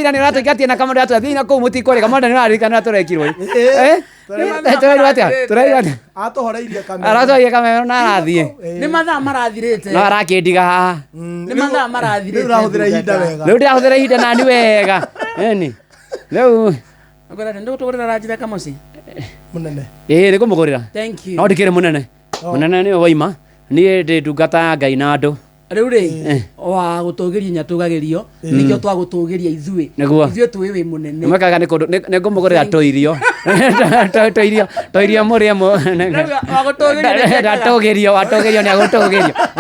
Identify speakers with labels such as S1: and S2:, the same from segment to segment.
S1: Ira ni ratuikatie na kamoda atwathi na kuu mutikore kamoda ni raririkana turekirwo tureirwo atia
S2: atohoreirie
S1: kamera aratwaria kamera na arathie
S3: ni mathaa marathirite
S1: no arakindiga haha
S3: ni mathaa marathirite
S2: urahuthira ihinda wega
S1: riu ndirahuthira ihinda na ni wega eni riu
S3: ngora ndio tugurira Ranjira Kamosi
S2: munene
S1: ni kumugurira
S3: thank you
S1: no ndikire munene ni waima ni ndungata Ngai na andu
S3: riu ri wa gutugiria nyatugagirio nikio twa gutugiria ithui twi wi munene
S1: mwekaga ni ngumugurira toirio toirio muria mu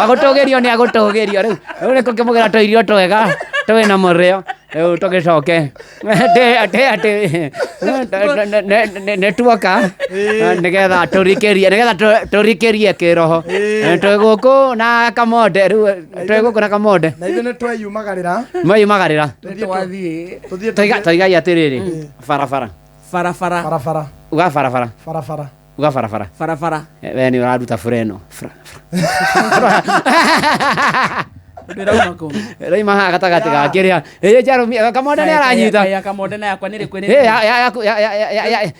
S1: watugirio ni agutugirio riu ni kukimugurira toirio twega twi na murio riu tugicoke netuoka nigetha turikirie kiroho twiguku na kamonde riu twiguku na kamonde
S2: na ithu ni tweyumagarira
S1: toigai atiriri farafara uga farafara we ni uraruta fureno Raima ha gatagati ga kiria Jeremy kamonde ni aranyita
S3: ya kamonde na yakwa niri kwene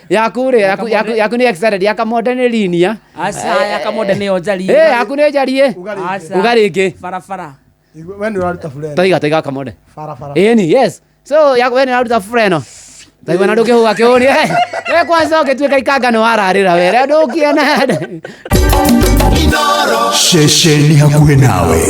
S1: yaku ni extended ya kamonde ni linia
S3: asa ya kamonde ni onjari
S1: yaku ni njarie ugariki
S3: farafara
S2: we ni uraruta fureno
S1: toiga kamonde
S2: farafara
S1: ni yes so yaku we ni uraruta fureno Taiwa na nduke huwa kioni we kwanza ukituika ikanga no ararira were ndukiena
S4: Shesheni hakuhe nawe.